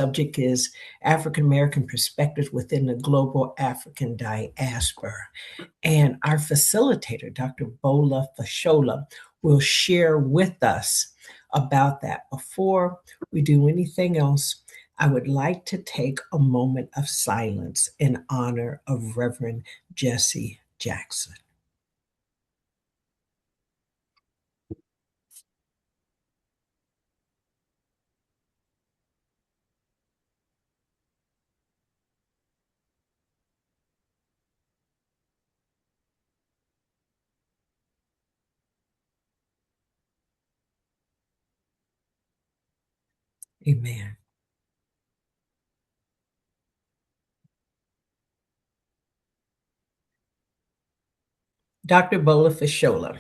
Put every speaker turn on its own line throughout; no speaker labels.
subject is African American perspectives within the global African diaspora. And our facilitator, Dr. Bola Fashola, will share with us about that. Before we do anything else, I would like to take a moment of silence in honor of Reverend Jesse Jackson. Amen. Dr. Bola Fashola.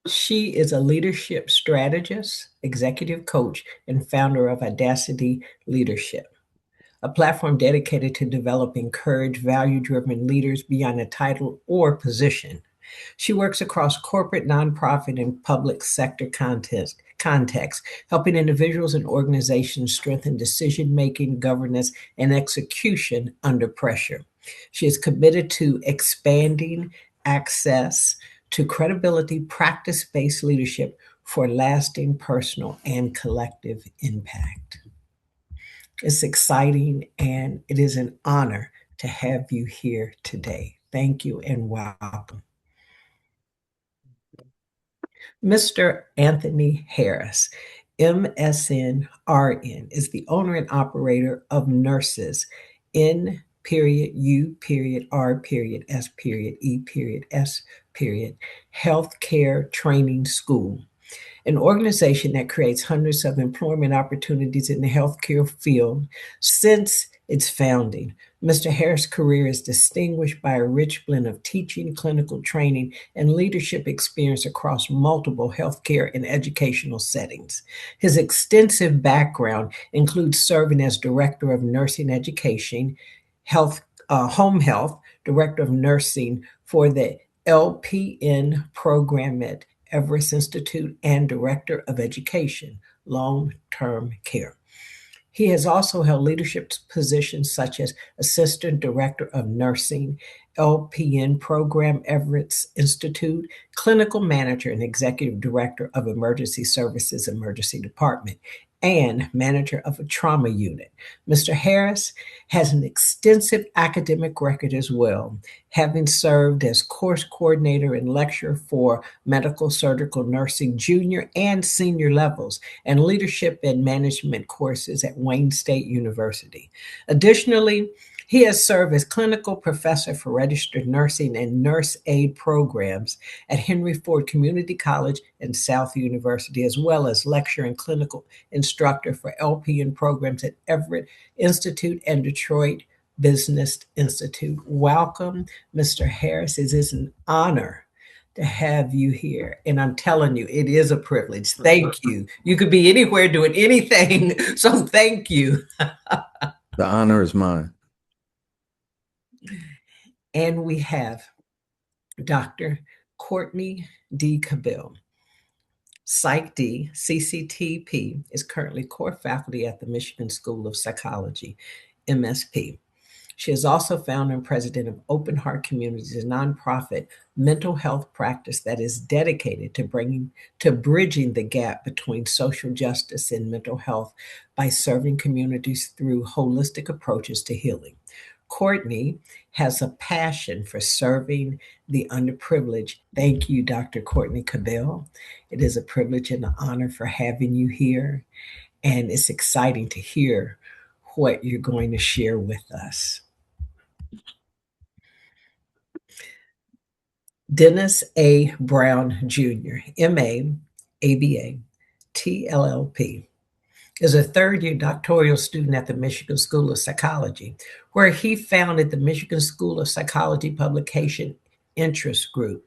She is a leadership strategist, executive coach, and founder of Audacity Leadership, a platform dedicated to developing courage, value-driven leaders beyond a title or position. She works across corporate, nonprofit, and public sector contexts, helping individuals and organizations strengthen decision-making, governance, and execution under pressure. She is committed to expanding access to credibility, practice-based leadership for lasting personal and collective impact. It's exciting and it is an honor to have you here today. Thank you and welcome. Mr. Anthony Harris, MSNRN, is the owner and operator of Nurses in period U period R period S period E period S period Healthcare Training School, an organization that creates hundreds of employment opportunities in the healthcare field since its founding. Mr. Harris' career is distinguished by a rich blend of teaching, clinical training, and leadership experience across multiple healthcare and educational settings. His extensive background includes serving as Director of Nursing Education, Home Health, Director of Nursing for the LPN program at Everest Institute, and Director of Education, Long-Term Care. He has also held leadership positions such as Assistant Director of Nursing, LPN Program, Everest Institute, Clinical Manager and Executive Director of Emergency Services Emergency Department, and Manager of a Trauma Unit. Mr. Harris has an extensive academic record as well, having served as course coordinator and lecturer for medical surgical nursing junior and senior levels and leadership and management courses at Wayne State University. Additionally, he has served as clinical professor for registered nursing and nurse aid programs at Henry Ford Community College and South University, as well as lecturer and clinical instructor for LPN programs at Everett Institute and Detroit Business Institute. Welcome, Mr. Harris. It is an honor to have you here. And I'm telling you, it is a privilege. Thank you. You could be anywhere doing anything. So thank you.
The honor is mine.
And we have Dr. Courtney D. Cabell. Psych D, CCTP, is currently core faculty at the Michigan School of Psychology, MSP. She is also founder and president of Open Heart Communities, a nonprofit mental health practice that is dedicated to bridging the gap between social justice and mental health by serving communities through holistic approaches to healing. Courtney has a passion for serving the underprivileged. Thank you, Dr. Courtney Cabell. It is a privilege and an honor for having you here, and it's exciting to hear what you're going to share with us. Dennis A. Brown Jr., MA, ABA, TLLP, is a third-year doctoral student at the Michigan School of Psychology, where he founded the Michigan School of Psychology Publication Interest Group.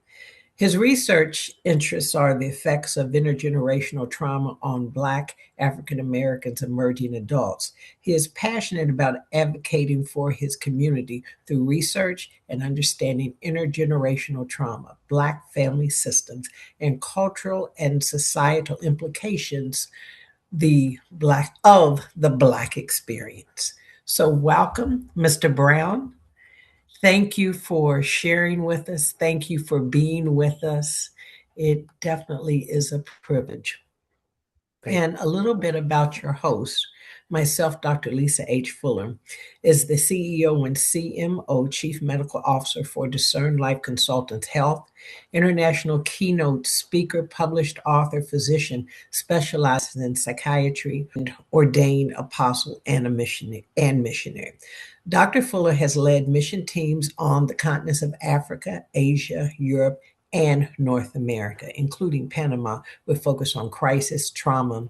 His research interests are the effects of intergenerational trauma on Black African Americans emerging adults. He is passionate about advocating for his community through research and understanding intergenerational trauma, Black family systems, and cultural and societal implications the Black experience. So welcome, Mr. Brown. Thank you for sharing with us. Thank you for being with us. It definitely is a privilege.
Thank
And a little bit about your host. Myself, Dr. Lisa H. Fuller, is the CEO and CMO, Chief Medical Officer for Discern Life Consultants Health, international keynote speaker, published author, physician, specializes in psychiatry, and ordained apostle and a missionary. Dr. Fuller has led mission teams on the continents of Africa, Asia, Europe, and North America, including Panama, with focus on crisis, trauma,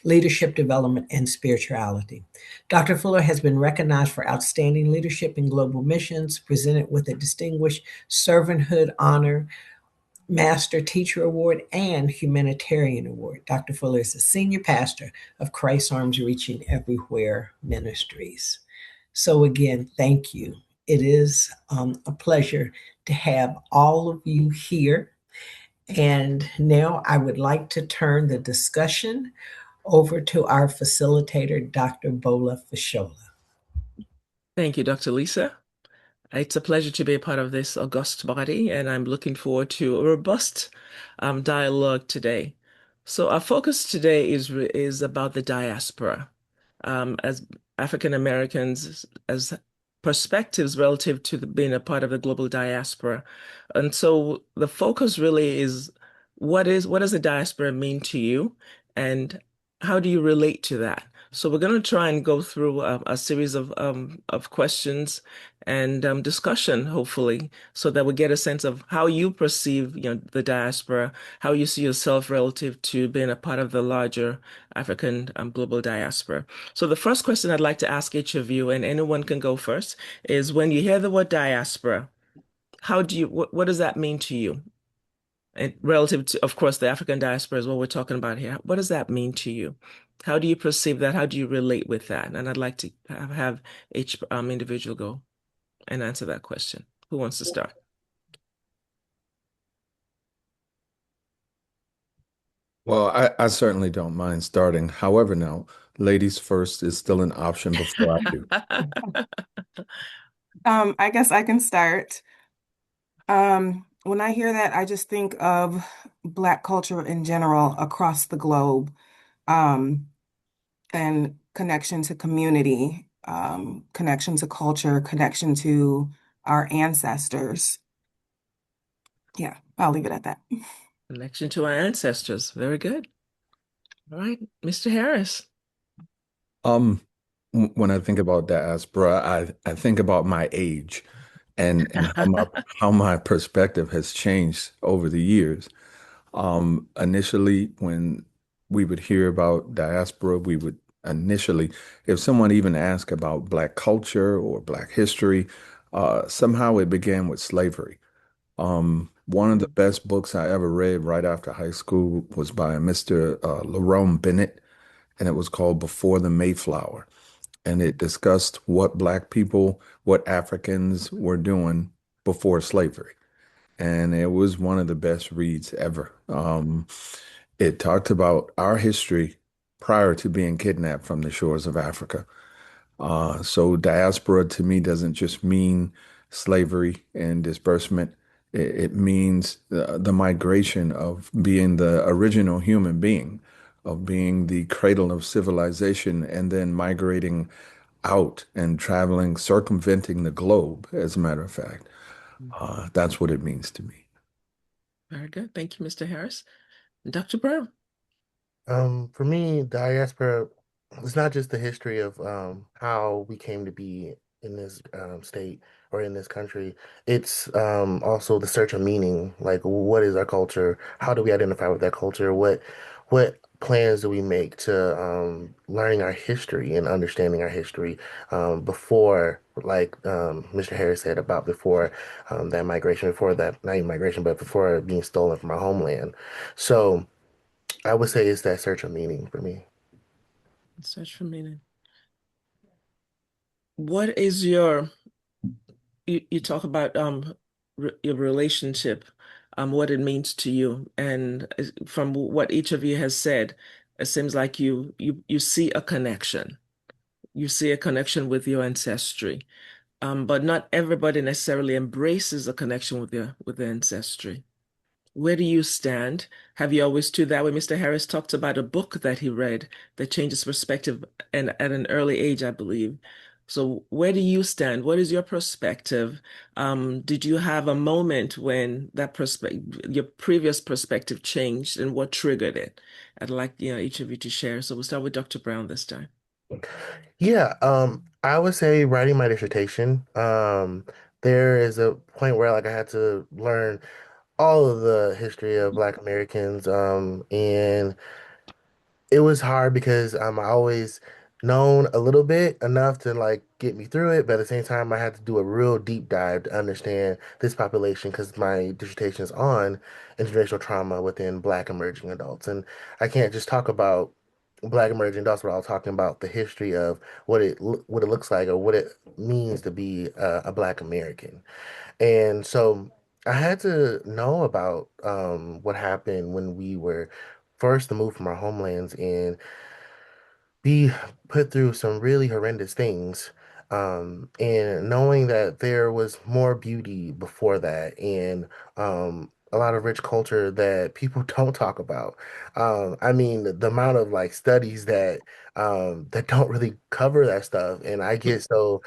leadership development, and spirituality. Dr. Fuller has been recognized for outstanding leadership in global missions, presented with a distinguished servanthood honor, Master Teacher Award, and Humanitarian Award. Dr. Fuller is the senior pastor of Christ's Arms Reaching Everywhere Ministries. So, again, thank you. It is a pleasure to have all of you here. And now I would like to turn the discussion over to our facilitator, Dr. Bola Fashola.
Thank you, Dr. Lisa. It's a pleasure to be a part of this august body, and I'm looking forward to a robust dialogue today. So our focus today is about the diaspora, as African Americans, as perspectives relative to being a part of the global diaspora. And so the focus really is what does the diaspora mean to you, and how do you relate to that? So we're going to try and go through a series of questions and discussion, hopefully, so that we get a sense of how you perceive, the diaspora, how you see yourself relative to being a part of the larger African global diaspora. So the first question I'd like to ask each of you, and anyone can go first, is when you hear the word diaspora, what does that mean to you? And relative to, of course, the African diaspora is what we're talking about here. What does that mean to you? How do you perceive that? How do you relate with that? And I'd like to have each individual go and answer that question. Who wants to start?
Well, I certainly don't mind starting. However, now, ladies first is still an option before I do.
I guess I can start. When I hear that, I just think of Black culture in general across the globe, um, and connection to community, connection to culture, connection to our ancestors. Yeah, I'll leave it at that.
Connection to our ancestors. Very good. All right, Mr. Harris.
Um, when I think about diaspora, I think about my age and how my perspective has changed over the years. Initially, when we would hear about diaspora, we would initially, if someone even asked about Black culture or Black history, somehow it began with slavery. One of the best books I ever read right after high school was by Mr. Lerone Bennett, and it was called Before the Mayflower. And it discussed what Black people, what Africans were doing before slavery. And it was one of the best reads ever. It talked about our history prior to being kidnapped from the shores of Africa. So diaspora to me doesn't just mean slavery and disbursement. It means the migration of being the original human being, of being the cradle of civilization, and then migrating out and traveling, circumventing the globe, as a matter of fact. That's what it means to me.
Very good. Thank you, Mr. Harris. Dr. Brown.
For me, diaspora is not just the history of how we came to be in this state or in this country. It's also the search of meaning. Like, what is our culture? How do we identify with that culture? What plans do we make to learning our history and understanding our history before, like Mr. Harris said about before that migration, before that, not even migration, but before being stolen from our homeland. So. I would say it's that search of meaning for me.
Search for meaning. What is you talk about your relationship, what it means to you, and from what each of you has said, It seems like you see a connection. You see a connection with your ancestry. But not everybody necessarily embraces a connection with their ancestry. Where do you stand? Have you always stood that way? Mr. Harris talked about a book that he read that changed his perspective and at an early age, I believe. So where do you stand? What is your perspective? Did you have a moment when that your previous perspective changed and what triggered it? I'd like, each of you to share. So we'll start with Dr. Brown this time.
Yeah, I would say writing my dissertation, there is a point where like I had to learn all of the history of Black Americans, and it was hard because I always known a little bit enough to like get me through it, but at the same time I had to do a real deep dive to understand this population because my dissertation is on intergenerational trauma within Black emerging adults, and I can't just talk about Black emerging adults without talking about the history of what it looks like or what it means to be a Black American. And so I had to know about what happened when we were first to move from our homelands and be put through some really horrendous things. And knowing that there was more beauty before that and a lot of rich culture that people don't talk about. I mean, the amount of like studies that don't really cover that stuff, and I get so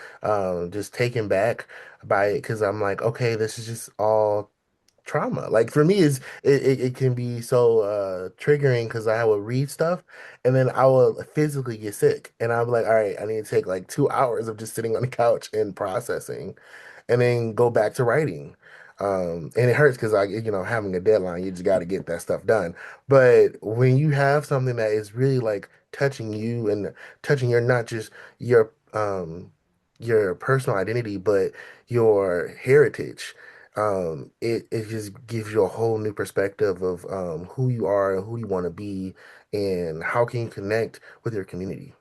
just taken back by it because I'm like, okay, this is just all trauma. Like for me, it can be so triggering because I will read stuff and then I will physically get sick, and I'm like, all right, I need to take like 2 hours of just sitting on the couch and processing, and then go back to writing. And it hurts because having a deadline, you just got to get that stuff done. But when you have something that is really like touching you and touching your not just your personal identity, but your heritage, it just gives you a whole new perspective of who you are and who you want to be and how can you connect with your community.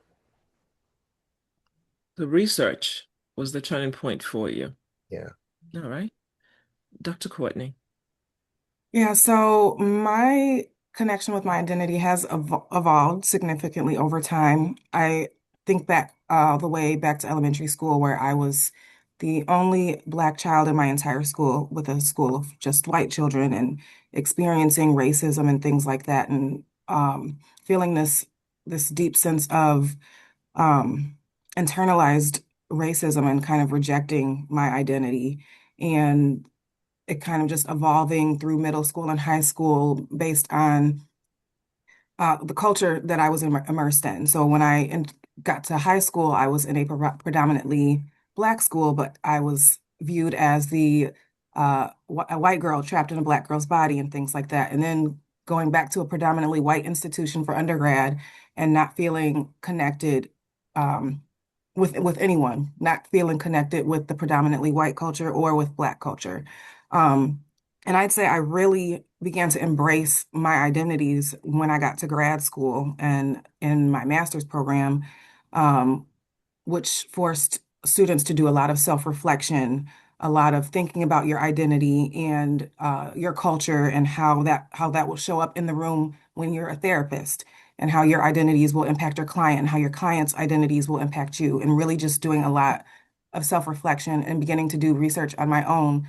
The research was the turning point for you.
Yeah.
All right. Dr. Courtney.
Yeah, so my connection with my identity has evolved significantly over time. I think back all the way back to elementary school where I was the only Black child in my entire school with a school of just white children and experiencing racism and things like that and feeling this deep sense of um, internalized racism and kind of rejecting my identity. And it kind of just evolving through middle school and high school based on the culture that I was immersed in. So when got to high school, I was in a predominantly Black school, but I was viewed as a white girl trapped in a Black girl's body and things like that. And then going back to a predominantly white institution for undergrad and not feeling connected um, with anyone, not feeling connected with the predominantly white culture or with Black culture. Um, and I'd say I really began to embrace my identities when I got to grad school and in my master's program, um, which forced students to do a lot of self-reflection, a lot of thinking about your identity and your culture and how that will show up in the room when you're a therapist and how your identities will impact your client and how your client's identities will impact you and really just doing a lot of self-reflection and beginning to do research on my own.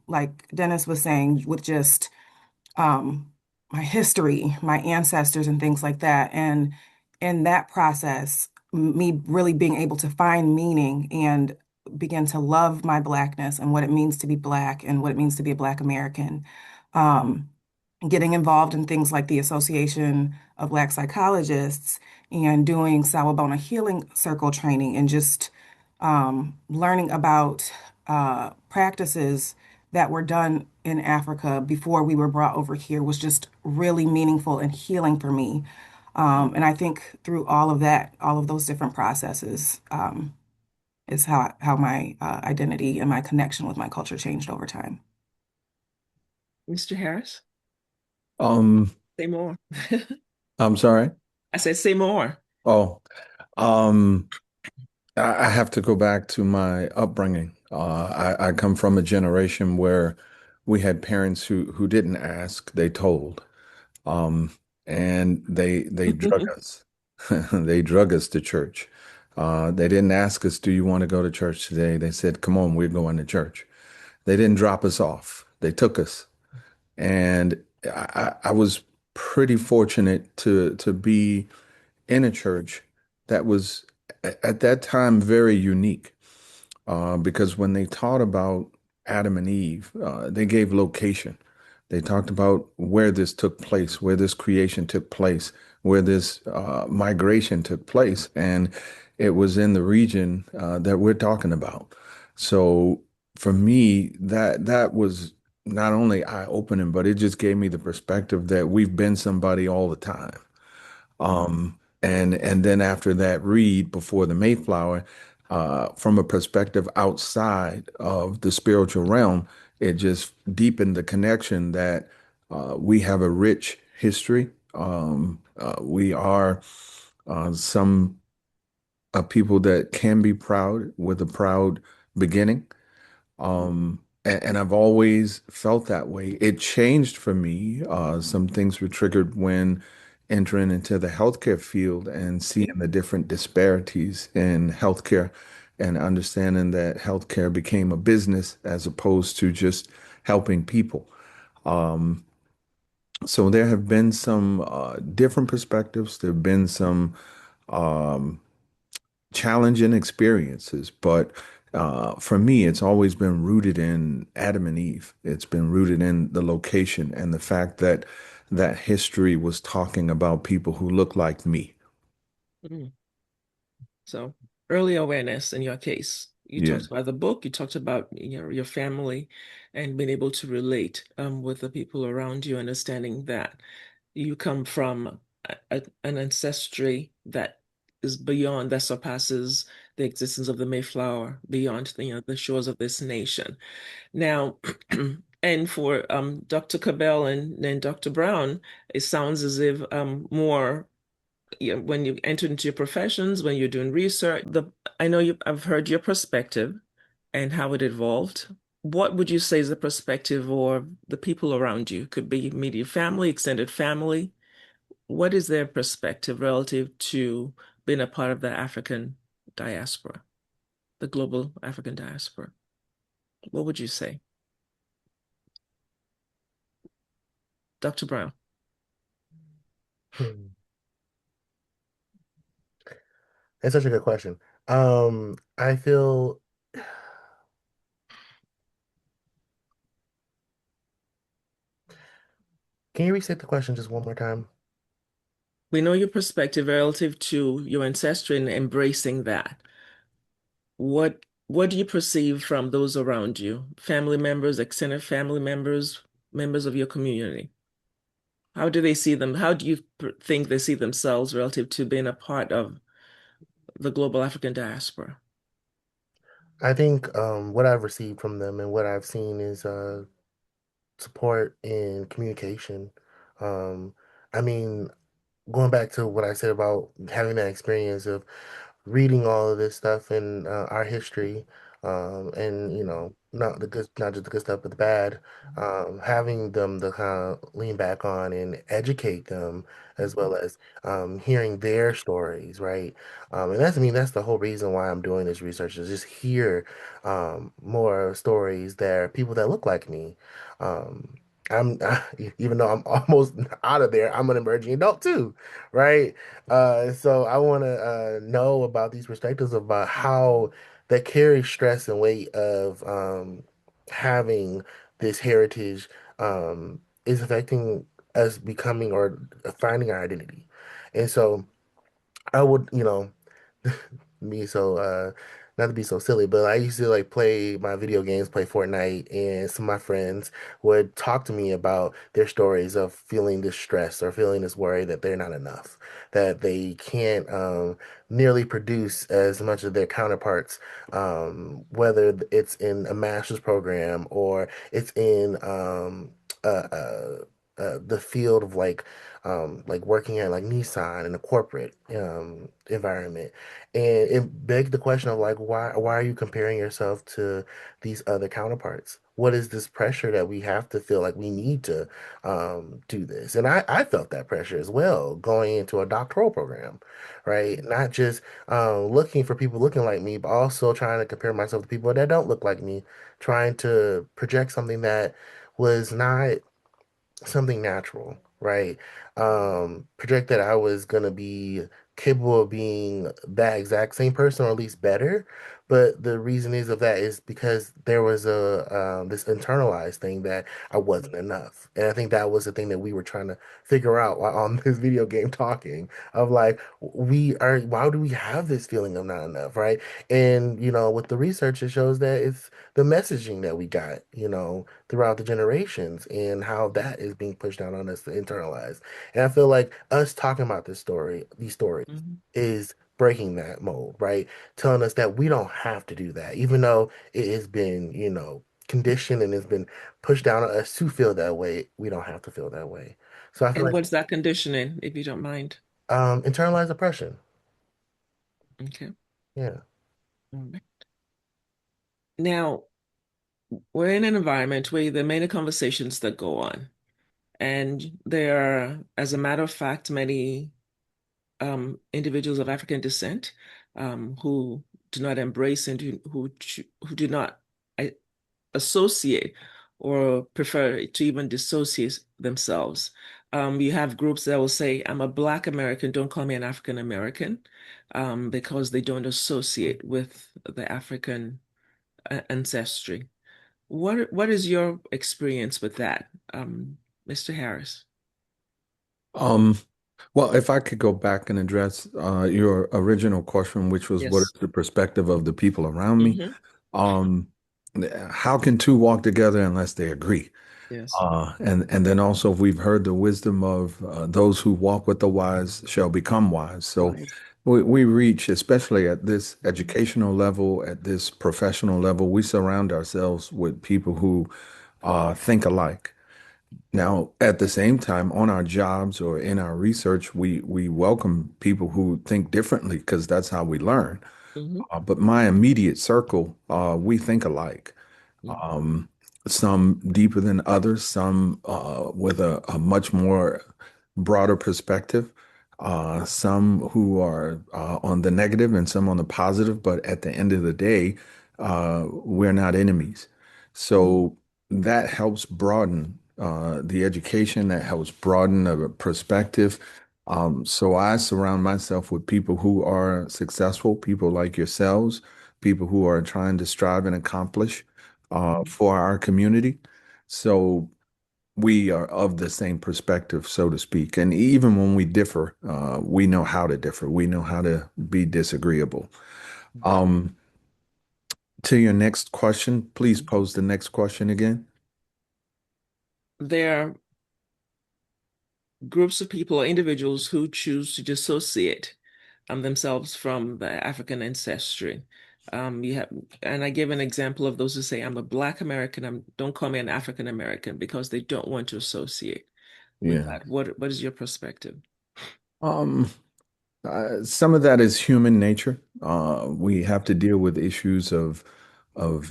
Like Dennis was saying, with just um, my history, my ancestors, and things like that. And in that process, me really being able to find meaning and begin to love my Blackness and what it means to be Black and what it means to be a Black American. Um, Getting involved in things like the Association of Black Psychologists and doing Sawabona Healing Circle training and just learning about practices that were done in Africa before we were brought over here was just really meaningful and healing for me. And I think through all of that, all of those different processes, is how my identity and my connection with my culture changed over time.
Mr. Harris,
Um,
say more.
I'm sorry.
I said, say more.
Oh, um, I have to go back to my upbringing. I come from a generation where we had parents who didn't ask, they told. Um, and they drug us. They drug us to church. They didn't ask us, "Do you want to go to church today?" They said, "Come on, we're going to church." They didn't drop us off. They took us, and I was pretty fortunate to be in a church that was at that time very unique, because when they taught about Adam and Eve, they gave location. They talked about where this took place, where this creation took place, where this migration took place, and it was in the region that we're talking about. So for me, that was not only eye-opening, but it just gave me the perspective that we've been somebody all the time. And then after that read before the Mayflower, from a perspective outside of the spiritual realm, it just deepened the connection that we have a rich history. We are some people that can be proud with a proud beginning. And I've always felt that way. It changed for me. Some things were triggered when entering into the healthcare field and seeing the different disparities in healthcare and understanding that healthcare became a business as opposed to just helping people. Um, so there have been some different perspectives. There have been some um, challenging experiences, but for me, it's always been rooted in Adam and Eve. It's been rooted in the location and the fact that that history was talking about people who look like me.
Mm. So early awareness in your case. You
Yeah,
talked about the book, you talked about your family and being able to relate with the people around you, understanding that you come from an ancestry that is beyond, that surpasses the existence of the Mayflower, beyond the shores of this nation. Now, and for Dr. Cabell and Dr. Brown, it sounds as if more when you enter into your professions, when you're doing research, I know I've heard your perspective and how it evolved. What would you say is the perspective or the people around you? Could be immediate family, extended family. What is their perspective relative to being a part of the African diaspora, the global African diaspora? What would you say, Dr. Brown?
Hmm. That's such a good question. I feel, can you restate the question just one more time?
We know your perspective relative to your ancestry and embracing that. What do you perceive from those around you? Family members, extended family members, members of your community? How do they see them? How do you think they see themselves relative to being a part of the global African diaspora?
I think what I've received from them and what I've seen is support and communication. Um, I mean, going back to what I said about having that experience of reading all of this stuff and our history, and not the good, not just the good stuff, but the bad, having them to kind of lean back on and educate them, as well as hearing their stories, right? And that's, I mean, that's the whole reason why I'm doing this research is just hear more stories that are people that look like me. Um, I'm even though I'm almost out of there, I'm an emerging adult too, right? So I want to know about these perspectives about how that carry stress and weight of having this heritage is affecting us becoming or finding our identity. And so I would, me so not to be so silly, but I used to like play my video games, play Fortnite, and some of my friends would talk to me about their stories of feeling this stress or feeling this worry that they're not enough, that they can't nearly produce as much of their counterparts, whether it's in a master's program or it's in a the field of like working at like Nissan in a corporate environment, and it begged the question of like why are you comparing yourself to these other counterparts? What is this pressure that we have to feel like we need to do this? And I felt that pressure as well going into a doctoral program, right? Not just looking for people looking like me, but also trying to compare myself to people that don't look like me, trying to project something that was not something natural, right? Project that I was gonna be capable of being that exact same person or at least better. But the reason is of that is because there was a this internalized thing that I wasn't enough. And I think that was the thing that we were trying to figure out while on this video game talking of like we are why do we have this feeling of not enough, right? And with the research it shows that it's the messaging that we got, throughout the generations and how that is being pushed down on us to internalize. And I feel like us talking about these stories,
Mhm.
is breaking that mold, right? Telling us that we don't have to do that, even though it has been, conditioned and has been pushed down on us to feel that way. We don't have to feel that way. So I feel
And
like
what's that conditioning, if you don't mind?
internalized oppression.
Okay.
Yeah.
All right. Now, we're in an environment where there are many conversations that go on. And there are, as a matter of fact, many individuals of African descent who do not embrace and who do not I, associate or prefer to even dissociate themselves. You have groups that will say, I'm a Black American, don't call me an African American, because they don't associate with the African ancestry. What is your experience with that, Mr. Harris?
Um, well, if I could go back and address your original question, which was what is
Yes.
the perspective of the people around me?
Hmm.
Um, how can two walk together unless they agree?
Yes.
And then also we've heard the wisdom of those who walk with the wise shall become wise. So
Right.
we reach, especially at this educational level, at this professional level, we surround ourselves with people who think alike. Now, at the same time, on our jobs or in our research, we welcome people who think differently because that's how we learn.
Hmm.
But my immediate circle, we think alike.
Hmm.
Um, some deeper than others, some with a much more broader perspective. Some who are on the negative and some on the positive. But at the end of the day, we're not enemies. So that helps broaden the education, that helps broaden the perspective. So I surround myself with people who are successful, people like yourselves, people who are trying to strive and accomplish for our community. So we are of the same perspective, so to speak. And even when we differ, we know how to differ. We know how to be disagreeable. Um, to your next question, please pose the next question again.
There are groups of people or individuals who choose to dissociate themselves from the African ancestry. You have, and I give an example of those who say, "I'm a Black American. Don't call me an African American," because they don't want to associate with
Yeah.
that. What is your perspective?
Um, some of that is human nature. We have to deal with issues of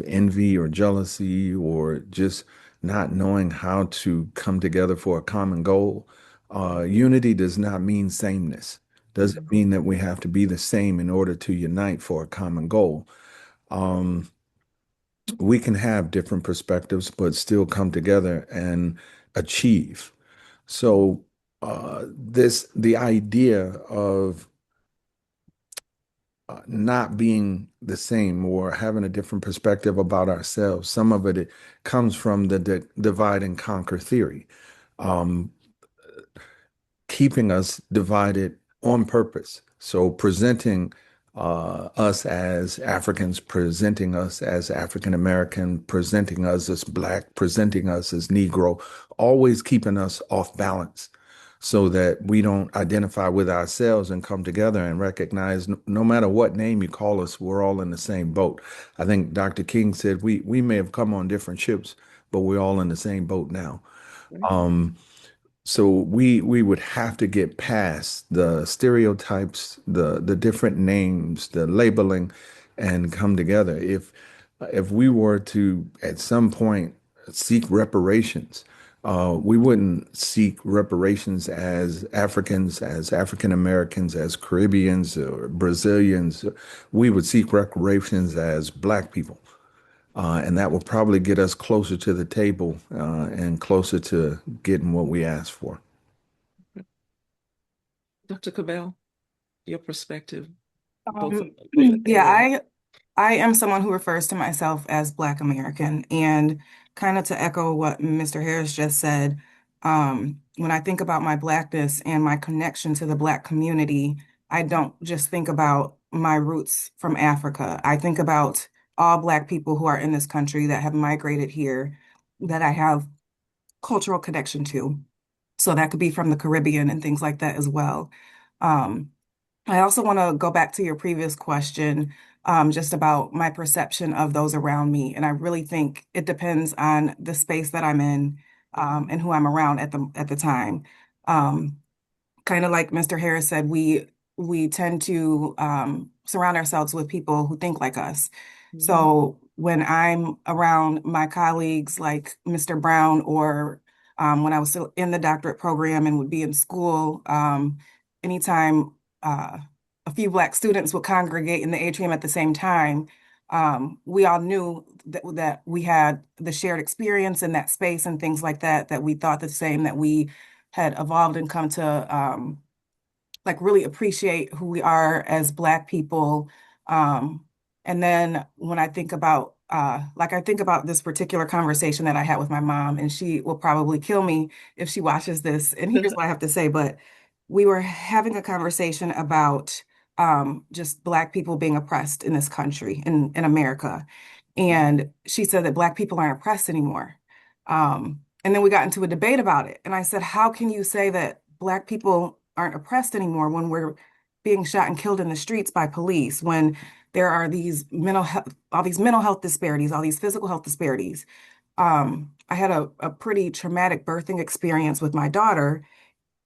envy or jealousy or just not knowing how to come together for a common goal. Unity does not mean sameness. Doesn't
Mhm.
mean that we have to be the same in order to unite for a common goal. Um, we can have different perspectives, but still come together and achieve. So, the idea of not being the same or having a different perspective about ourselves. Some of it comes from the divide and conquer theory, um, keeping us divided on purpose. So presenting us as Africans, presenting us as African American, presenting us as Black, presenting us as Negro, always keeping us off balance so that we don't identify with ourselves and come together and recognize no matter what name you call us, we're all in the same boat. I think Dr. King said we may have come on different ships, but we're all in the same boat now.
Right.
Um, So we would have to get past the stereotypes, the different names, the labeling, and come together. If we were to at some point seek reparations, we wouldn't seek reparations as Africans, as African Americans, as Caribbeans or Brazilians. We would seek reparations as Black people. And that will probably get us closer to the table and closer to getting what we asked for.
Dr. Cabell, your perspective, both
Um,
both
yeah,
and
I am someone who refers to myself as Black American, and kind of to echo what Mr. Harris just said, when I think about my Blackness and my connection to the Black community, I don't just think about my roots from Africa. I think about all Black people who are in this country that have migrated here, that I have cultural connection to. So that could be from the Caribbean and things like that as well. Um, I also want to go back to your previous question, just about my perception of those around me. And I really think it depends on the space that I'm in, and who I'm around at the time. Um, Kind of like Mr. Harris said, we tend to surround ourselves with people who think like us.
Mhm.
So when I'm around my colleagues like Mr. Brown, or when I was still in the doctorate program and would be in school, anytime uh, a few Black students would congregate in the atrium at the same time, we all knew that we had the shared experience in that space and things like that, that we thought the same, that we had evolved and come to like really appreciate who we are as Black people. Um, and then when I think about like I think about this particular conversation that I had with my mom, and she will probably kill me if she watches this. And here's what I have to say, but we were having a conversation about just Black people being oppressed in this country, in America. And she said that Black people aren't oppressed anymore. And then we got into a debate about it. And I said, how can you say that Black people aren't oppressed anymore when we're being shot and killed in the streets by police, when there are these mental health, all these mental health disparities, all these physical health disparities? I had a pretty traumatic birthing experience with my daughter,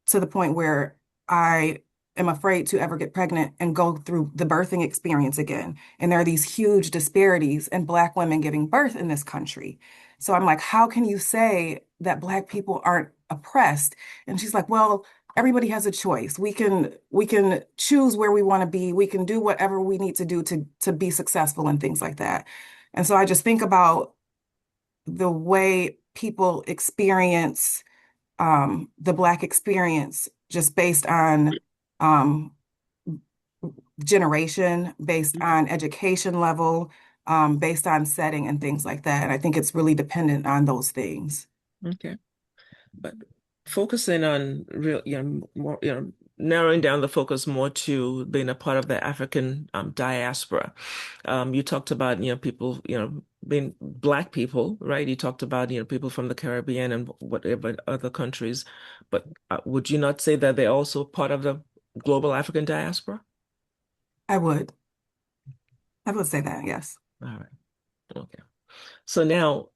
to the point where I am afraid to ever get pregnant and go through the birthing experience again. And there are these huge disparities in Black women giving birth in this country. So I'm like, how can you say that Black people aren't oppressed? And she's like, well, everybody has a choice. We can choose where we want to be. We can do whatever we need to do to be successful and things like that. And so I just think about the way people experience the Black experience, just based on um, generation, based on education level, based on setting and things like that. And I think it's really dependent on those things.
okay. But focusing on real, more, narrowing down the focus more to being a part of the African diaspora. You talked about, people, being Black people, right? You talked about, people from the Caribbean and whatever other countries. But would you not say that they're also part of the global African diaspora?
I would. I would say that, yes.
All right. Okay. So now,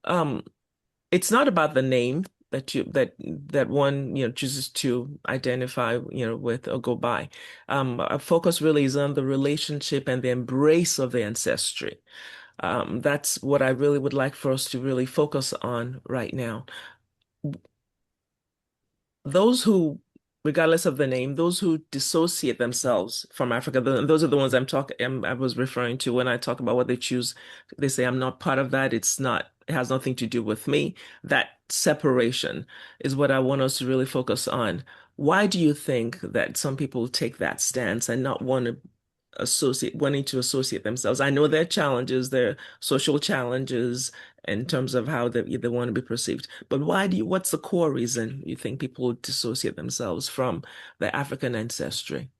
it's not about the name that one chooses to identify with or go by. Our focus really is on the relationship and the embrace of the ancestry. That's what I really would like for us to really focus on right now. Those who, regardless of the name, those who dissociate themselves from Africa, those are the ones I was referring to when I talk about what they choose. They say, I'm not part of that. It has nothing to do with me. That separation is what I want us to really focus on. Why do you think that some people take that stance and not wanting to associate themselves? I know there are challenges, there are social challenges in terms of how they want to be perceived. But what's the core reason you think people dissociate themselves from the African ancestry?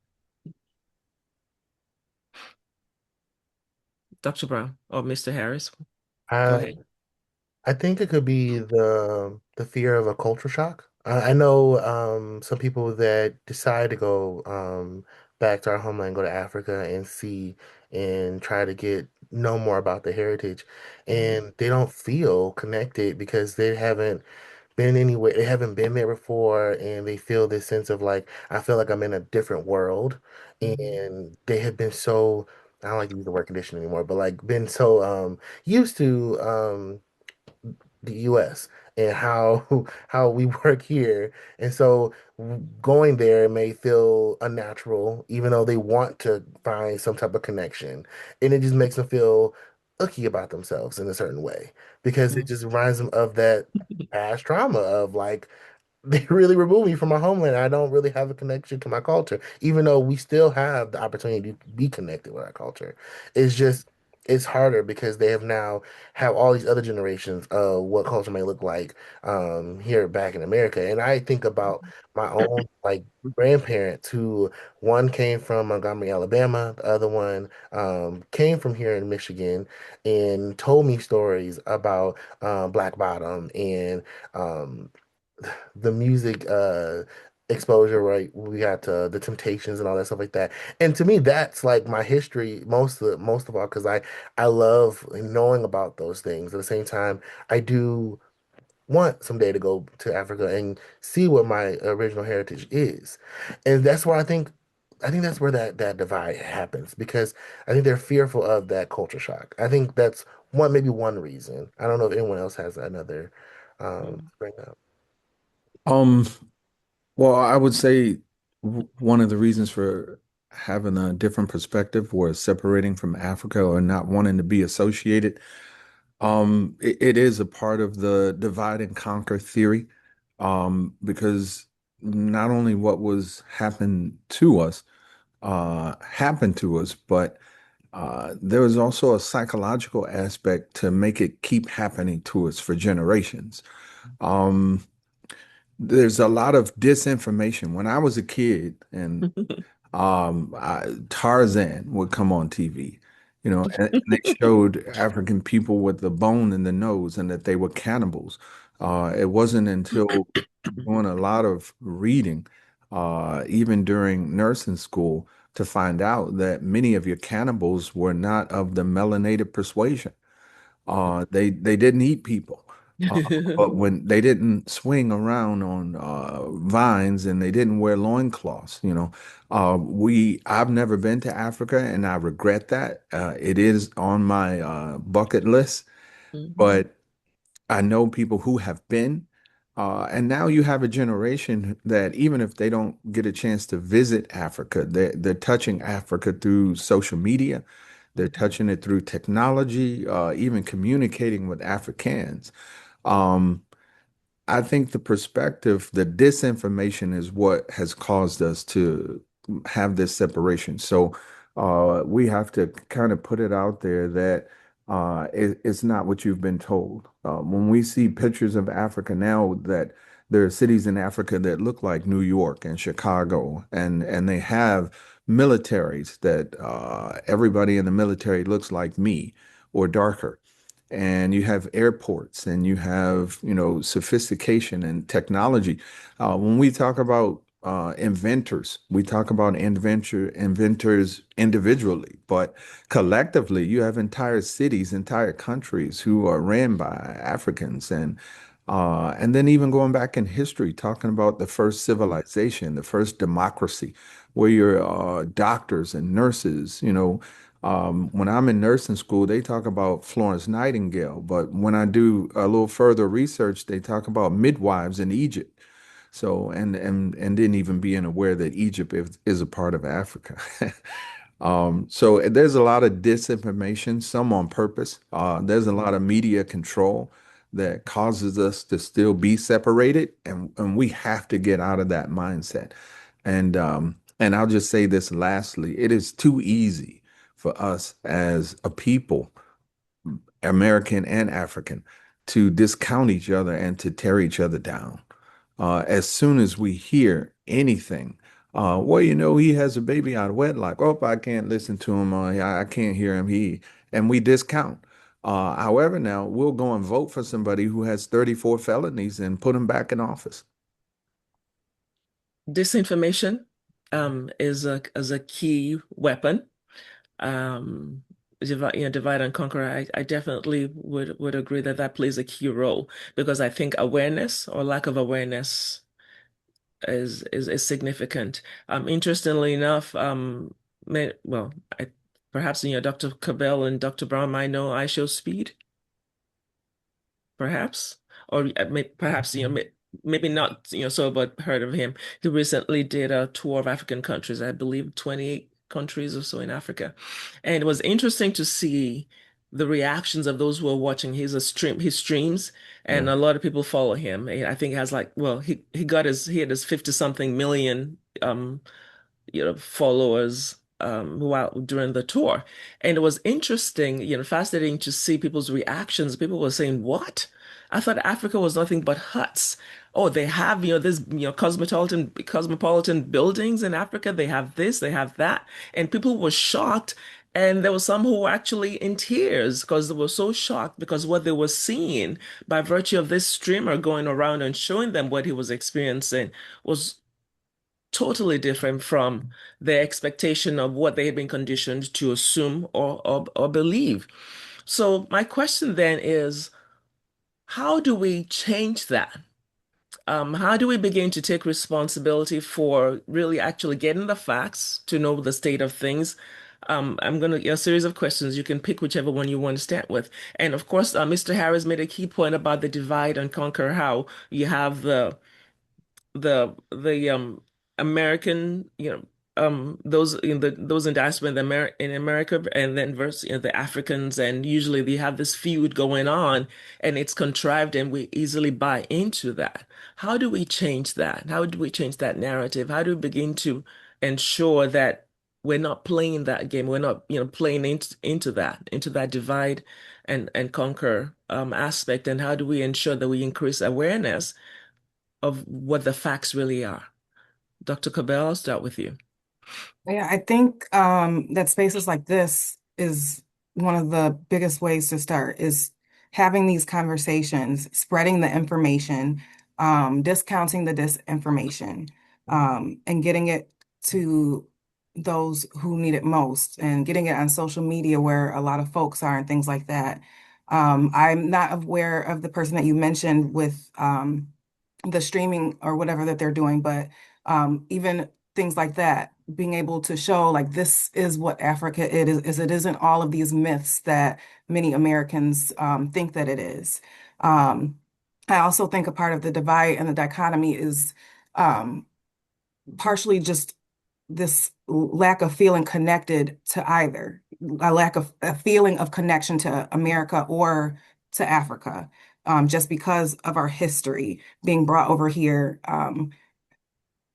Dr. Brown or Mr. Harris? Go
I
ahead.
I think it could be the fear of a culture shock. I know some people that decide to go back to our homeland, go to Africa and see and try to get know more about the heritage,
Mhm.
and they don't feel connected because they haven't been anywhere, they haven't been there before, and they feel this sense of like, I feel like I'm in a different world,
Mhm.
and they have been so, I don't like to use the word conditioned anymore, but like been so used to the US and how how we work here. And so going there may feel unnatural, even though they want to find some type of connection. And it just makes them feel icky about themselves in a certain way because it
Mhm.
just reminds them of that past trauma of like they really remove me from my homeland. I don't really have a connection to my culture, even though we still have the opportunity to be connected with our culture. It's just it's harder because they have now have all these other generations of what culture may look like here back in America. And I think about my own like grandparents who one came from Montgomery, Alabama, the other one came from here in Michigan and told me stories about Black Bottom and um, the music exposure, right? We got the Temptations and all that stuff like that. And to me, that's like my history most of all because I love knowing about those things. At the same time, I do want someday to go to Africa and see what my original heritage is. And that's where I think that's where that divide happens because I think they're fearful of that culture shock. I think that's maybe one reason. I don't know if anyone else has another
Mhm.
bring up.
Um, well, I would say one of the reasons for having a different perspective or separating from Africa or not wanting to be associated, it is a part of the divide and conquer theory, because not only what was happened to us, but there was also a psychological aspect to make it keep happening to us for generations. Um, there's a lot of disinformation. When I was a kid and Tarzan would come on TV, and they showed African people with the bone in the nose and that they were cannibals. It wasn't until doing a lot of reading, even during nursing school, to find out that many of your cannibals were not of the melanated persuasion. They didn't eat people. Uh, but when they didn't swing around on vines and they didn't wear loincloths, I've never been to Africa and I regret that. It is on my bucket list,
Mhm.
but I know people who have been. And now you have a generation that even if they don't get a chance to visit Africa, they're touching Africa through social media. They're touching it through technology, even communicating with Africans. Um, I think the perspective, the disinformation is what has caused us to have this separation. So we have to kind of put it out there that it's not what you've been told. When we see pictures of Africa now, that there are cities in Africa that look like New York and Chicago, and they have militaries that everybody in the military looks like me or darker, and you have airports and you have sophistication and technology. When we talk about inventors, we talk about inventors individually, but collectively you have entire cities, entire countries who are ran by Africans, and then even going back in history, talking about the first civilization, the first democracy, where your doctors and nurses, when I'm in nursing school, they talk about Florence Nightingale, but when I do a little further research, they talk about midwives in Egypt. So, and didn't even being aware that Egypt is a part of Africa. So there's a lot of disinformation, some on purpose. There's a lot of media control that causes us to still be separated, and we have to get out of that mindset. And I'll just say this lastly, it is too easy for us as a people, American and African, to discount each other and to tear each other down. As soon as we hear anything, well, he has a baby out of wedlock. Oh, I can't listen to him. I can't hear him. And we discount. However, now we'll go and vote for somebody who has 34 felonies and put him back in office.
Disinformation is a key weapon. Um, divide and conquer, I definitely would agree that that plays a key role because I think awareness or lack of awareness is significant. Interestingly enough, well, perhaps Dr. Cabell and Dr. Brown might know I Show Speed, perhaps, or perhaps maybe not so, but heard of him. He recently did a tour of African countries, I believe 28 countries or so in Africa, and it was interesting to see the reactions of those who were watching his streams, and
Yeah.
a lot of people follow him. I think he has like, well, he had his 50 something million followers while during the tour. And it was interesting, fascinating to see people's reactions. People were saying, "What? I thought Africa was nothing but huts. Oh, they have, this, cosmopolitan buildings in Africa. They have this, they have that." And people were shocked. And there were some who were actually in tears because they were so shocked because what they were seeing by virtue of this streamer going around and showing them what he was experiencing was totally different from their expectation of what they had been conditioned to assume or believe. So my question then is, how do we change that? How do we begin to take responsibility for really actually getting the facts to know the state of things? I'm going to a series of questions. You can pick whichever one you want to start with. And of course, Mr. Harris made a key point about the divide and conquer, how you have the American, those those in diaspora in America, and then versus the Africans, and usually they have this feud going on, and it's contrived, and we easily buy into that. How do we change that? How do we change that narrative? How do we begin to ensure that we're not playing that game? We're not, playing into that divide and conquer aspect, and how do we ensure that we increase awareness of what the facts really are? Dr. Cabell, I'll start with you.
Yeah, I think that spaces like this is one of the biggest ways to start is having these conversations, spreading the information, discounting the disinformation, and getting it to those who need it most, and getting it on social media where a lot of folks are and things like that. I'm not aware of the person that you mentioned with the streaming or whatever that they're doing, but even things like that, being able to show like this is what Africa is it isn't all of these myths that many Americans think that it is. Um, I also think a part of the divide and the dichotomy is um, partially just this lack of feeling connected to either, a lack of a feeling of connection to America or to Africa, just because of our history being brought over here,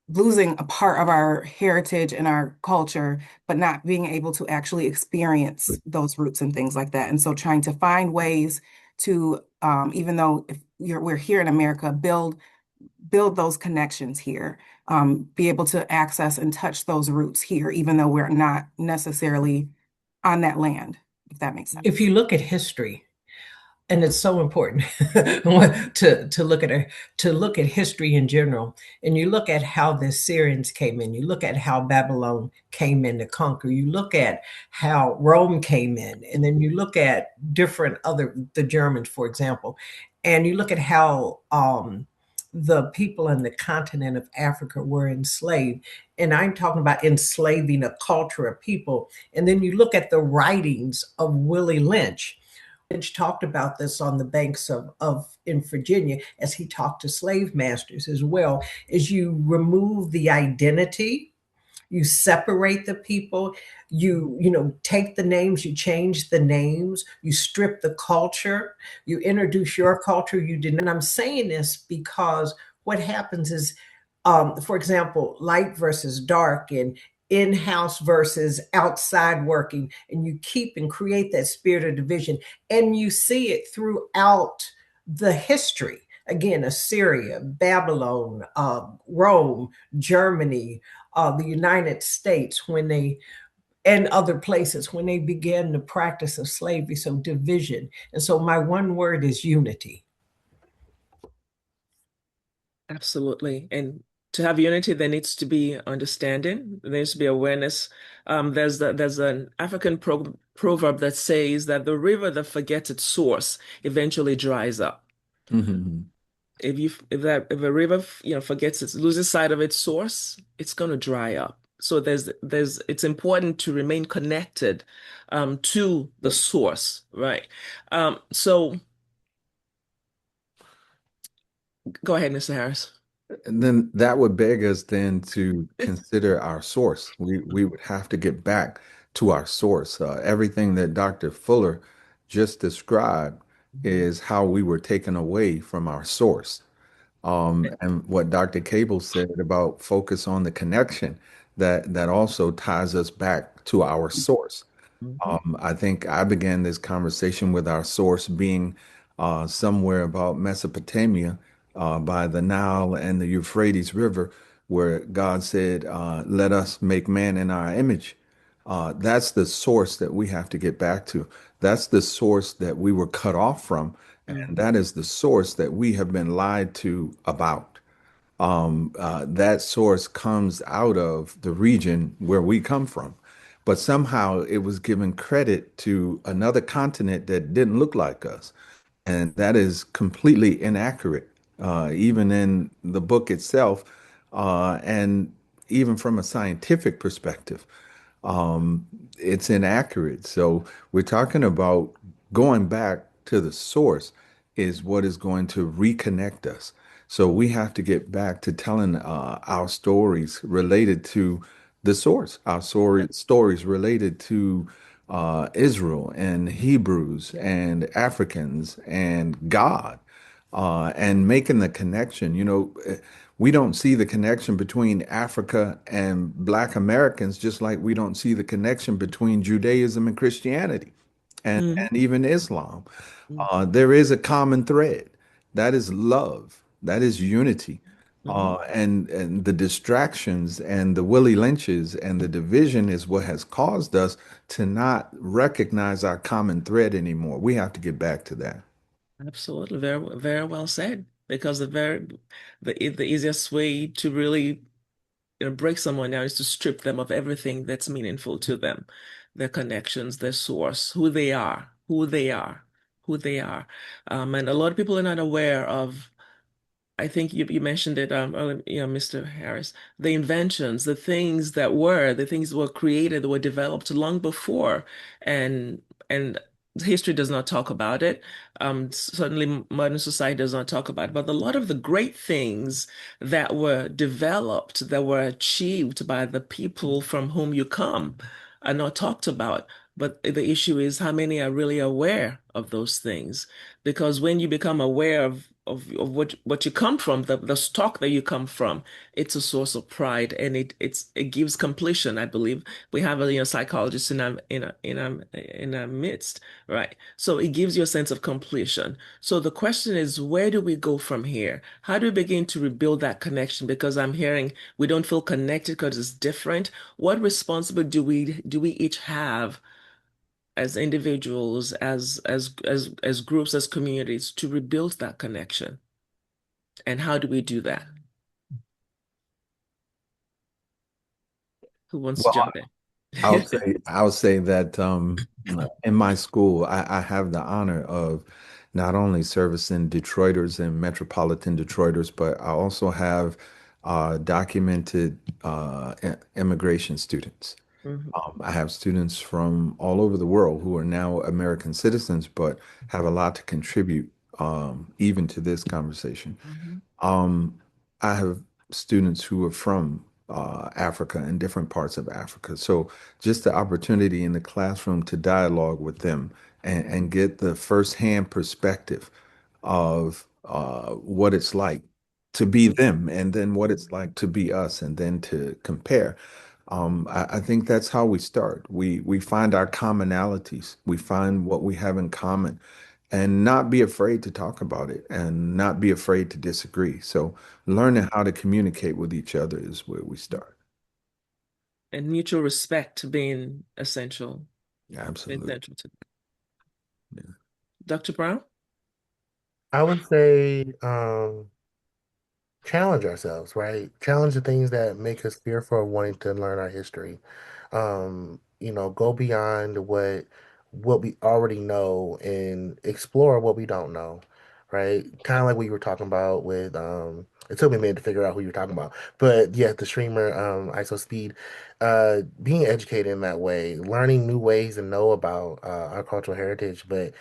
losing a part of our heritage and our culture, but not being able to actually experience those roots and things like that. And so trying to find ways to, even though if we're here in America, build those connections here, be able to access and touch those roots here, even though we're not necessarily on that land, if that makes sense.
If you look at history, and it's so important to look at history in general, and you look at how the Syrians came in, you look at how Babylon came in to conquer, you look at how Rome came in, and then you look at different other the Germans, for example, and you look at how the people in the continent of Africa were enslaved. And I'm talking about enslaving a culture of people. And then you look at the writings of Willie Lynch. Lynch talked about this on the banks of in Virginia as he talked to slave masters as well. As you remove the identity, you separate the people, you take the names, you change the names, you strip the culture, you introduce your culture. You didn't. And I'm saying this because what happens is, for example, light versus dark, and in-house versus outside working, and you keep and create that spirit of division, and you see it throughout the history. Again, Assyria, Babylon, Rome, Germany, the United States, when they and other places when they began the practice of slavery. So division. And so my one word is unity.
Absolutely. And To have unity, there needs to be understanding. There needs to be awareness. There's an African proverb that says that the river that forgets its source eventually dries up.
Mm-hmm.
If a river forgets its loses sight of its source, it's going to dry up. So it's important to remain connected to the source, right? So go ahead, Mr. Harris.
And then that would beg us then to consider our source. We would have to get back to our source. Everything that Dr. Fuller just described is how we were taken away from our source. And what Dr. Cable said about focus on the connection, that also ties us back to our source.
Mhm.
I think I began this conversation with our source being somewhere about Mesopotamia by the Nile and the Euphrates River, where God said, let us make man in our image. That's the source that we have to get back to. That's the source that we were cut off from. And
Mhm.
that is the source that we have been lied to about. That source comes out of the region where we come from. But somehow it was given credit to another continent that didn't look like us. And that is completely inaccurate, even in the book itself, and even from a scientific perspective um, it's inaccurate. So we're talking about going back to the source is what is going to reconnect us. So we have to get back to telling our stories related to the source, our stories related to Israel and Hebrews and Africans and God and making the connection. We don't see the connection between Africa and Black Americans, just like we don't see the connection between Judaism and Christianity
Mhm.
and even Islam.
Mhm.
There is a common thread. That is love. That is unity.
Mhm.
And the distractions and the Willie Lynches and the division is what has caused us to not recognize our common thread anymore. We have to get back to that.
Absolutely, very, very well said. Because the easiest way to really break someone down is to strip them of everything that's meaningful to them, their connections, their source, who they are. And a lot of people are not aware of. I think you mentioned it earlier, Mr. Harris, the inventions, the things that were created, that were developed long before, and and history does not talk about it. Certainly, modern society does not talk about it. But a lot of the great things that were developed, that were achieved by the people from whom you come, are not talked about. But the issue is how many are really aware of those things, because when you become aware of what you come from, the stock that you come from, it's a source of pride, and it gives completion. I believe we have a psychologist in our midst, right? So it gives you a sense of completion. So the question is, where do we go from here? How do we begin to rebuild that connection? Because I'm hearing we don't feel connected because it's different. What responsibility do we each have as individuals, as groups, as communities, to rebuild that connection? And how do we do that? Who wants to
Well,
jump
I'll
in?
say that in my school, I have the honor of not only servicing Detroiters and metropolitan Detroiters, but I also have documented immigration students.
Mhm.
I have students from all over the world who are now American citizens, but have a lot to contribute, even to this conversation.
Mhm.
Um, I have students who are from Africa and different parts of Africa. So just the opportunity in the classroom to dialogue with them and get the firsthand perspective of what it's like to be them and then what it's like to be us and then to compare. I think that's how we start. We find our commonalities. We find what we have in common and not be afraid to talk about it and not be afraid to disagree. So learning how to communicate with each other is where we start.
And mutual respect being essential,
Absolutely.
to
Yeah.
Dr. Brown.
I would say challenge ourselves, right? Challenge the things that make us fearful of wanting to learn our history. Go beyond what we already know and explore what we don't know, right? Kind of like what you were talking about with it took me a minute to figure out who you were talking about. But yeah, the streamer ISO Speed, being educated in that way, learning new ways to know about our cultural heritage, but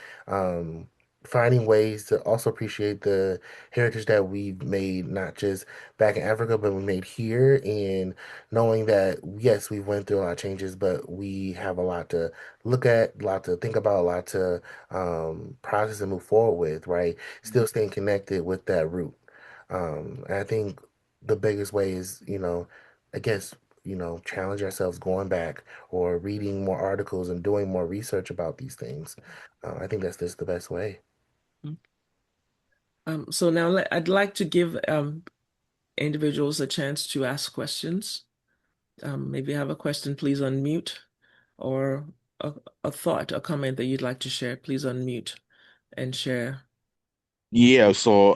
finding ways to also appreciate the heritage that we've made, not just back in Africa, but we made here, and knowing that yes, we've went through a lot of changes, but we have a lot to look at, a lot to think about, a lot to process and move forward with, right? Still staying connected with that root. And I think the biggest way is, I guess, challenge ourselves going back or reading more articles and doing more research about these things. I think that's just the best way.
So now I'd like to give individuals a chance to ask questions. Maybe have a question, please unmute, or a, a thought, a comment that you'd like to share, please unmute and share.
Yeah, so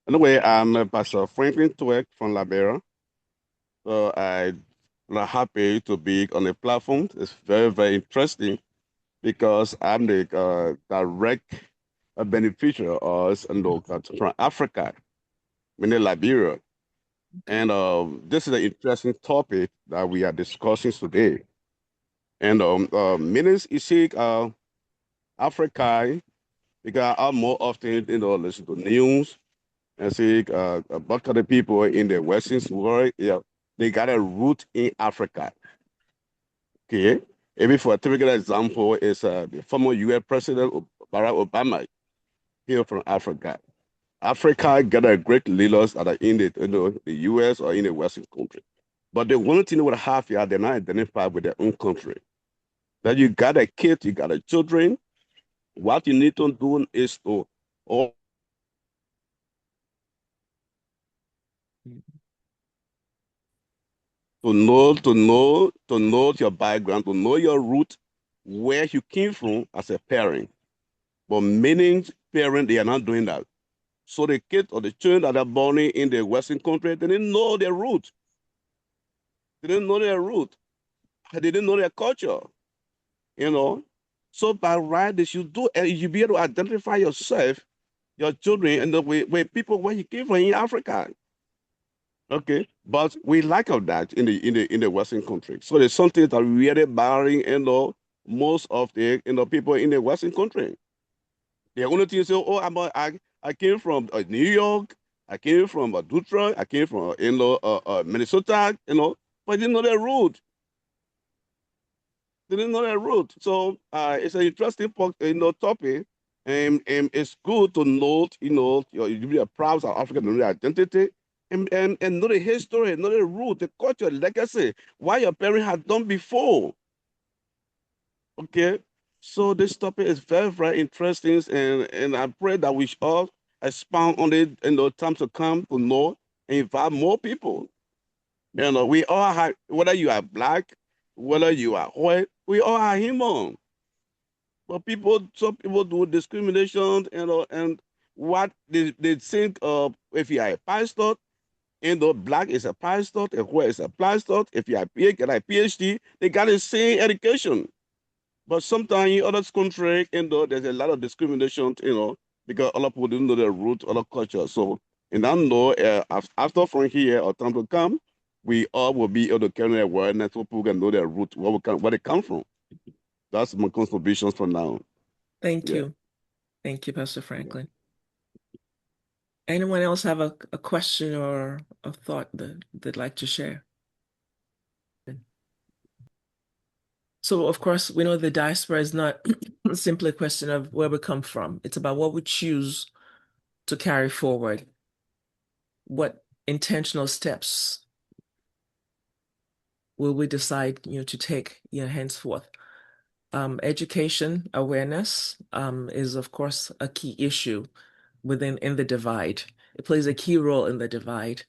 anyway, I'm Pastor Franklin Twerk from Liberia. So I'm happy to be on the platform. It's very, very interesting because I'm the direct beneficiary of from Africa, meaning Liberia. And this is an interesting topic that we are discussing today. And meanings you see Africa, because I more often listen to news and see a bunch of the people in the Western world, yeah, they got a root in Africa. Okay, maybe for a typical example is the former U.S. President Barack Obama here from Africa. Africa got a great leaders that are in the U.S. or in the Western country, but the one thing what have here, they're not identified with their own country. That you got a kid, you got a children. What you need to do is to all to know your background, to know your root, where you came from as a parent. But many parents they are not doing that. So the kids or the children that are born in the Western country, they didn't know their root. They didn't know their root. They didn't know their culture. You know. So by right, they should do, and you be able to identify yourself, your children, and the way people where you came from in Africa. Okay, but we lack of that in the Western country. So there's something that really barring, most of the people in the Western country. The only thing is, oh, I came from New York, I came from Detroit, I came from Minnesota, but they didn't know their root. They didn't know their root. So it's an interesting topic, and it's good to note, you be proud of African identity. And know the history, know the root, the culture, legacy, what your parents had done before. Okay. So this topic is very, very interesting, and I pray that we should all expound on it in the times to come to know and invite more people. We all have, whether you are black, whether you are white, we all are human. But some people do discrimination, and what they think of if you are a pastor, black is a pastor, and white is a pastor. If you are get a PhD, they got the same education. But sometimes in other countries, there's a lot of discrimination, because other people didn't know their root, other culture. So, and I know after from here or time to come, we all will be able to carry awareness so people can know their root, where they come from. That's my contributions for now.
Thank
Yeah.
you. Thank you, Pastor Franklin. Anyone else have a question or a thought that they'd like to share? So, of course, we know the diaspora is not simply a question of where we come from. It's about what we choose to carry forward, what intentional steps will we decide, to take, henceforth. Education awareness is, of course, a key issue in the divide. It plays a key role in the divide.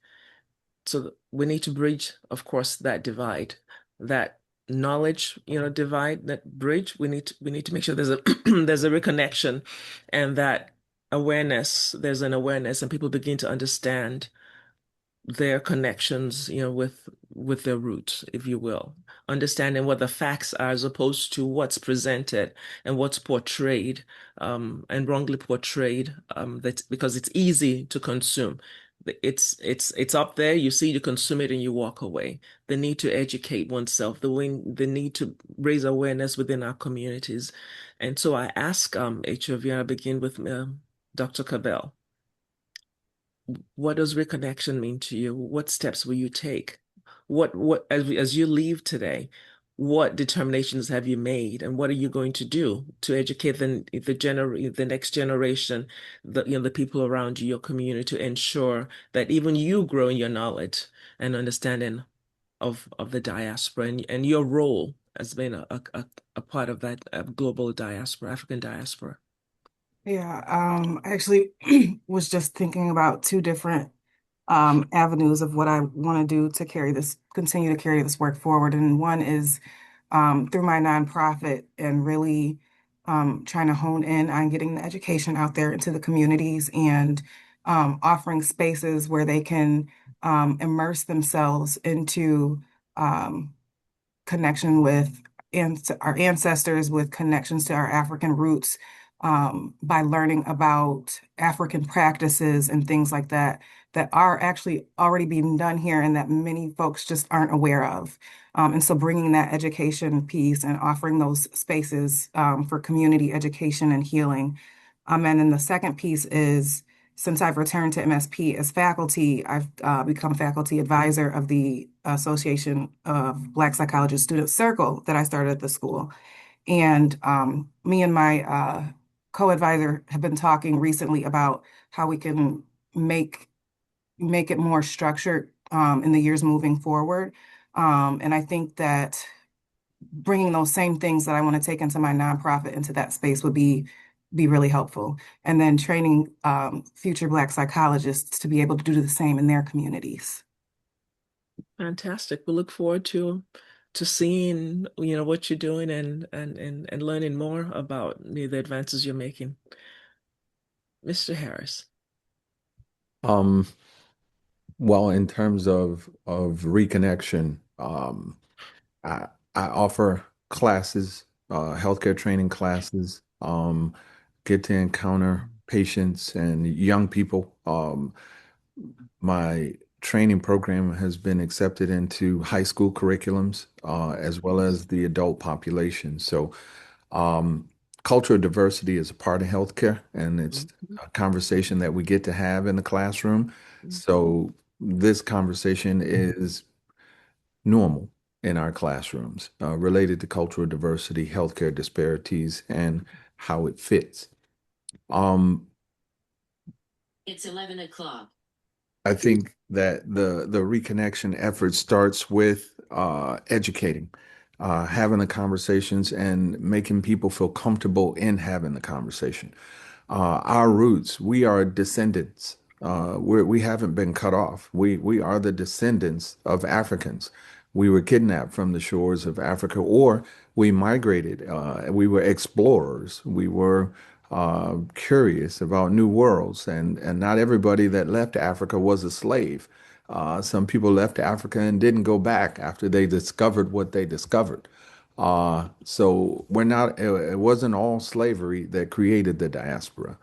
So we need to bridge, of course, that divide, that knowledge, divide, that bridge. We need to make sure there's a there's a reconnection, and that awareness, there's an awareness, and people begin to understand their connections, with their roots, if you will, understanding what the facts are as opposed to what's presented and what's portrayed, and wrongly portrayed. That's because it's easy to consume. It's up there. You see, you consume it, and you walk away. The need to educate oneself, the need to raise awareness within our communities, and so I ask HOV. I begin with Dr. Cabell. What does reconnection mean to you? What steps will you take? As you leave today, what determinations have you made, and what are you going to do to educate the next generation, the people around you, your community, to ensure that even you grow in your knowledge and understanding of the diaspora, and your role as being a part of that global diaspora, African diaspora.
Yeah, I actually was just thinking about two different avenues of what I want to do to continue to carry this work forward. And one is through my nonprofit and really trying to hone in on getting the education out there into the communities and offering spaces where they can immerse themselves into um, connection with our ancestors, with connections to our African roots, by learning about African practices and things like that that are actually already being done here and that many folks just aren't aware of. And so bringing that education piece and offering those spaces for community education and healing. And then the second piece is, since I've returned to MSP as faculty, I've become faculty advisor of the Association of Black Psychologists Student Circle that I started at the school. And me and my co-advisor have been talking recently about how we can make make it more structured in the years moving forward. And I think that bringing those same things that I want to take into my nonprofit into that space would be really helpful. And then training future Black psychologists to be able to do the same in their communities.
Fantastic. We look forward to seeing, what you're doing, and learning more about the advances you're making. Mr. Harris.
Um, well, in terms of reconnection, I I offer classes, healthcare training classes, get to encounter patients and young people. My training program has been accepted into high school curriculums, as well as the adult population. So, um, cultural diversity is a part of healthcare, and it's
Mhm.
a conversation that we get to have in the classroom. So, this conversation is normal in our classrooms, related to cultural diversity, healthcare disparities, and how it fits. Um,
It's 11 o'clock.
I think that the reconnection effort starts with educating, having the conversations and making people feel comfortable in having the conversation. Our roots, we are descendants. We haven't been cut off. We are the descendants of Africans. We were kidnapped from the shores of Africa, or we migrated. We were explorers. We were curious about new worlds, and not everybody that left Africa was a slave. Some people left Africa and didn't go back after they discovered what they discovered. So we're not, it wasn't all slavery that created the diaspora.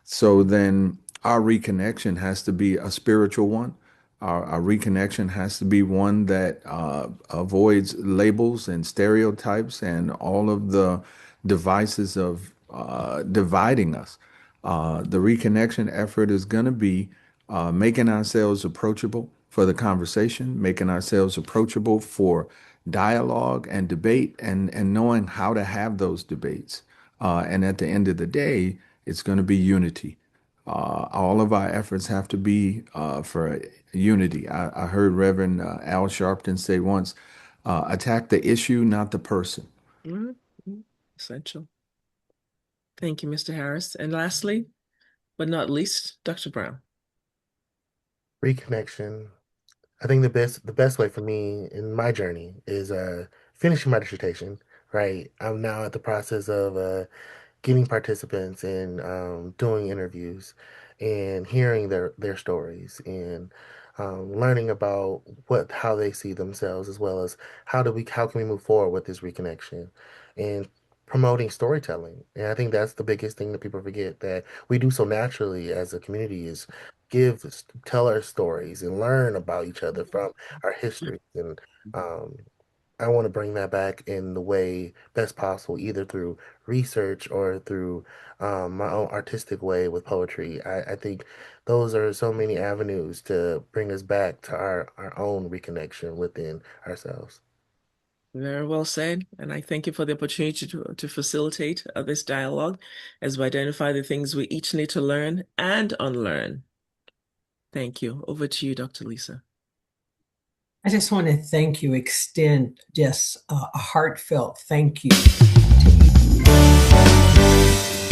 So then our reconnection has to be a spiritual one. Our reconnection has to be one that avoids labels and stereotypes and all of the devices of dividing us. The reconnection effort is going to be making ourselves approachable for the conversation, making ourselves approachable for dialogue and debate, and knowing how to have those debates. And at the end of the day, it's going to be unity. All of our efforts have to be for unity. I heard Reverend Al Sharpton say once, attack the issue, not the person.
Mhm. Essential. Thank you, Mr. Harris. And lastly, but not least, Dr. Brown.
Reconnection. I think the best way for me in my journey is finishing my dissertation, right? I'm now at the process of getting participants and doing interviews and hearing their stories and learning about how they see themselves, as well as how can we move forward with this reconnection, and promoting storytelling. And I think that's the biggest thing that people forget, that we do so naturally as a community, is tell our stories and learn about each other from our history. And um, I want to bring that back in the way best possible, either through research or through my own artistic way with poetry. I think those are so many avenues to bring us back to our own reconnection within ourselves.
Very well said. And I thank you for the opportunity to facilitate this dialogue as we identify the things we each need to learn and unlearn. Thank you. Over to you, Dr. Lisa.
I just want to thank you, extend just a heartfelt thank you to each.